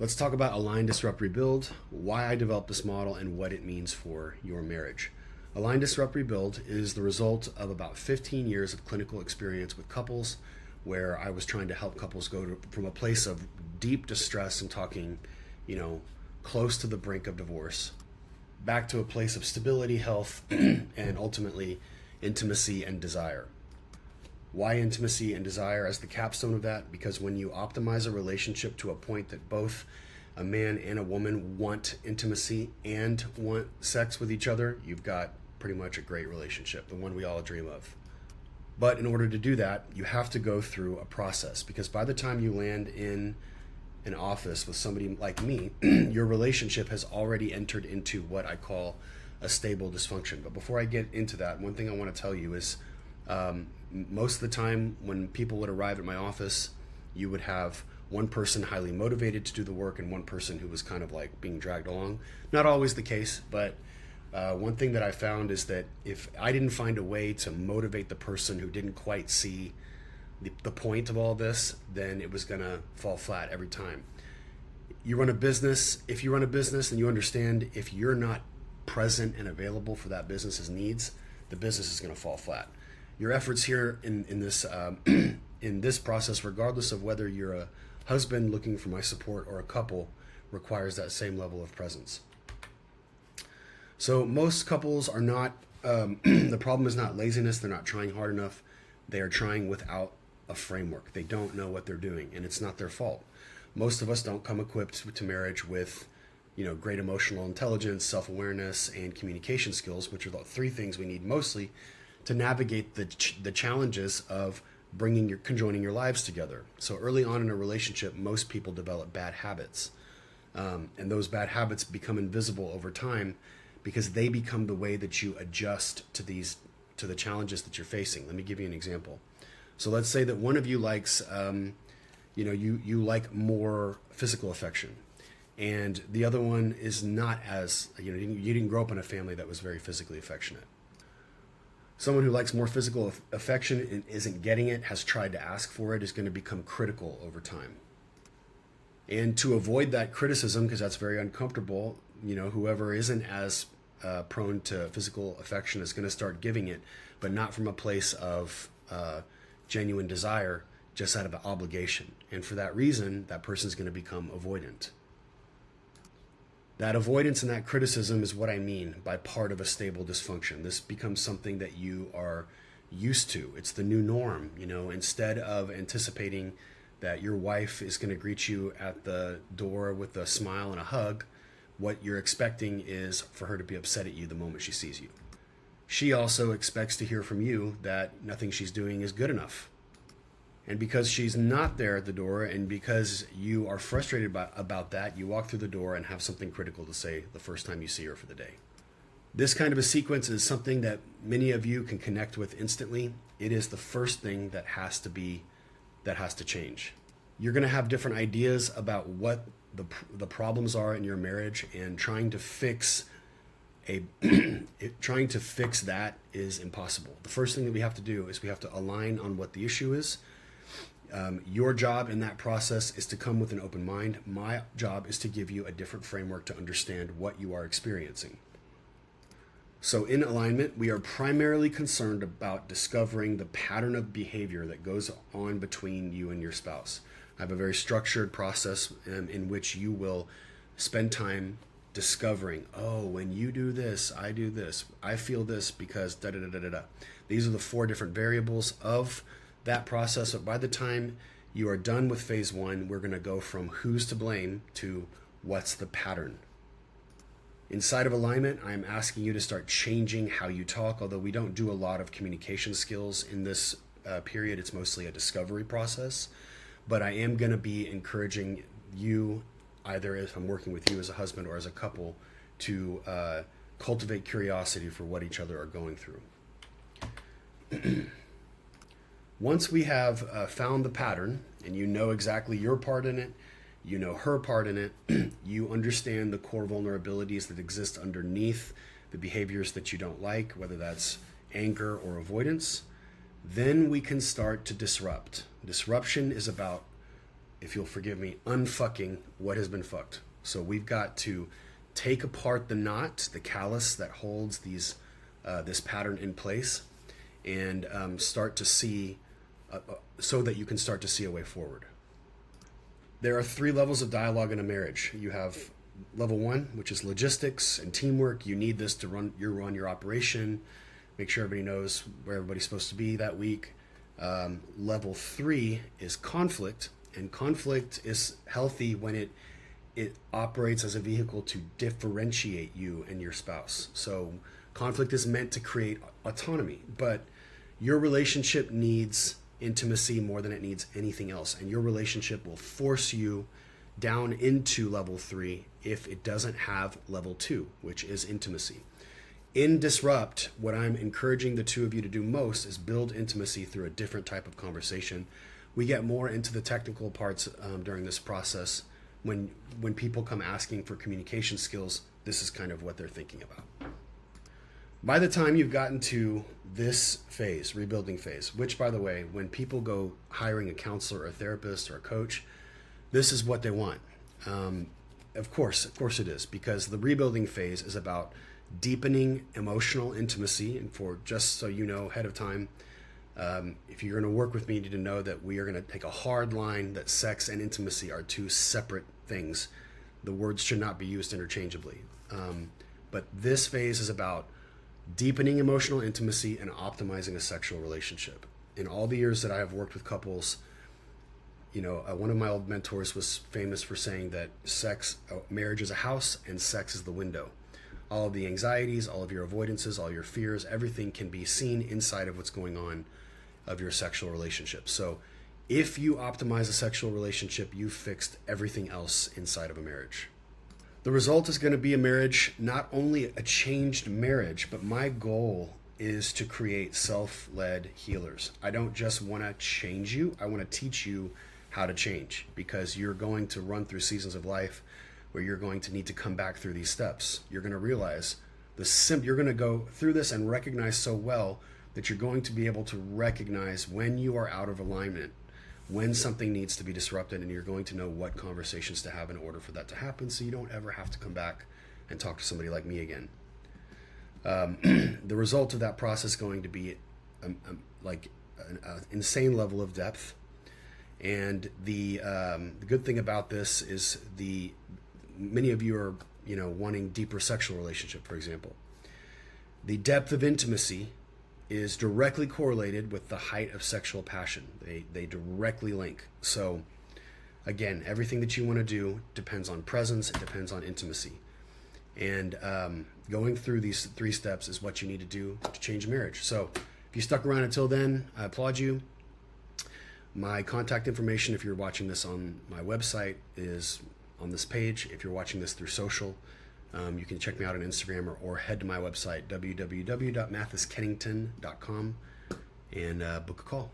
Let's talk about align, disrupt, rebuild, why I developed this model, and what it means for your marriage. Align, disrupt, rebuild is the result of about 15 years of clinical experience with couples where I was trying to help couples from a place of deep distress and talking, close to the brink of divorce, back to a place of stability, health, and ultimately intimacy and desire. Why intimacy and desire as the capstone of that? Because when you optimize a relationship to a point that both a man and a woman want intimacy and want sex with each other, you've got pretty much a great relationship, the one we all dream of. But in order to do that, you have to go through a process, because by the time you land in an office with somebody like me, your relationship has already entered into what I call a stable dysfunction. But before I get into that, one thing I want to tell you is most of the time when people would arrive at my office, you would have one person highly motivated to do the work and one person who was kind of like being dragged along. Not always the case, but one thing that I found is that if I didn't find a way to motivate the person who didn't quite see the point of all this, then it was going to fall flat every time. If you run a business and you understand if you're not present and available for that business's needs, the business is going to fall flat. Your efforts here in this in this process, regardless of whether you're a husband looking for my support or a couple, requires that same level of presence. So most couples are not, the problem is not laziness, they're not trying hard enough, they are trying without a framework. They don't know what they're doing, and it's not their fault. Most of us don't come equipped to marriage with great emotional intelligence, self-awareness, and communication skills, which are the three things we need mostly to navigate the challenges of conjoining your lives together. So early on in a relationship, most people develop bad habits. And those bad habits become invisible over time because they become the way that you adjust to the challenges that you're facing. Let me give you an example. So let's say that one of you likes, you like more physical affection, and the other one is not as, you didn't grow up in a family that was very physically affectionate. Someone who likes more physical affection and isn't getting it, has tried to ask for it, is going to become critical over time. And to avoid that criticism, because that's very uncomfortable, whoever isn't as prone to physical affection is going to start giving it, but not from a place of genuine desire, just out of obligation. And for that reason, that person is going to become avoidant. That avoidance and that criticism is what I mean by part of a stable dysfunction. This becomes something that you are used to. It's the new norm. Instead of anticipating that your wife is going to greet you at the door with a smile and a hug, what you're expecting is for her to be upset at you the moment she sees you. She also expects to hear from you that nothing she's doing is good enough. And because she's not there at the door, and because you are frustrated about that, you walk through the door and have something critical to say the first time you see her for the day. This kind of a sequence is something that many of you can connect with instantly. It is the first thing that has to change. You're going to have different ideas about what the problems are in your marriage, and trying to fix that is impossible. The first thing that we have to do is we have to align on what the issue is. Your job in that process is to come with an open mind. My job is to give you a different framework to understand what you are experiencing. So in alignment, we are primarily concerned about discovering the pattern of behavior that goes on between you and your spouse. I have a very structured process in which you will spend time discovering, when you do this, I do this, I feel this because da da da da da. These are the 4 different variables of that process. But by the time you are done with phase 1, we're going to go from who's to blame to what's the pattern. Inside of alignment, I'm asking you to start changing how you talk. Although we don't do a lot of communication skills in this period, it's mostly a discovery process. But I am going to be encouraging you, either if I'm working with you as a husband or as a couple, to cultivate curiosity for what each other are going through. Once we have found the pattern, and you know exactly your part in it, you know her part in it, you understand the core vulnerabilities that exist underneath the behaviors that you don't like, whether that's anger or avoidance, then we can start to disrupt. Disruption is about if you'll forgive me, unfucking what has been fucked. So we've got to take apart the knot, the callus that holds this pattern in place, and start to see, so that you can start to see a way forward. There are 3 levels of dialogue in a marriage. You have level 1, which is logistics and teamwork. You need this to run your operation, make sure everybody knows where everybody's supposed to be that week. Level 3 is conflict, and conflict is healthy when it operates as a vehicle to differentiate you and your spouse. So conflict is meant to create autonomy, but your relationship needs intimacy more than it needs anything else, and your relationship will force you down into level 3 if it doesn't have level 2, which is intimacy. In Disrupt, what I'm encouraging the 2 of you to do most is build intimacy through a different type of conversation. We get more into the technical parts during this process. When people come asking for communication skills, this is kind of what they're thinking about. By the time you've gotten to this phase, rebuilding phase, which, by the way, when people go hiring a counselor or a therapist or a coach, this is what they want. Of course it is, because the rebuilding phase is about deepening emotional intimacy. And for just so you know ahead of time, if you're going to work with me, you need to know that we are going to take a hard line that sex and intimacy are 2 separate things. The words should not be used interchangeably. But this phase is about deepening emotional intimacy and optimizing a sexual relationship. In all the years that I have worked with couples, one of my old mentors was famous for saying that marriage is a house and sex is the window. All of the anxieties, all of your avoidances, all your fears, everything can be seen inside of what's going on of your sexual relationship. So if you optimize a sexual relationship, you've fixed everything else inside of a marriage. The result is going to be a marriage, not only a changed marriage, but my goal is to create self-led healers. I don't just want to change you. I want to teach you how to change, because you're going to run through seasons of life where you're going to need to come back through these steps. You're going to realize you're going to go through this and recognize so well that you're going to be able to recognize when you are out of alignment, when something needs to be disrupted, and you're going to know what conversations to have in order for that to happen, so you don't ever have to come back and talk to somebody like me again. The result of that process is going to be an insane level of depth. And the good thing about this is many of you are wanting deeper sexual relationship, for example. The depth of intimacy is directly correlated with the height of sexual passion. They directly link. So again, everything that you want to do depends on presence, it depends on intimacy. And going through these 3 steps is what you need to do to change marriage. So if you stuck around until then, I applaud you. My contact information, if you're watching this on my website, is on this page. If you're watching this through social, you can check me out on Instagram or head to my website, www.mathiskennington.com, and book a call.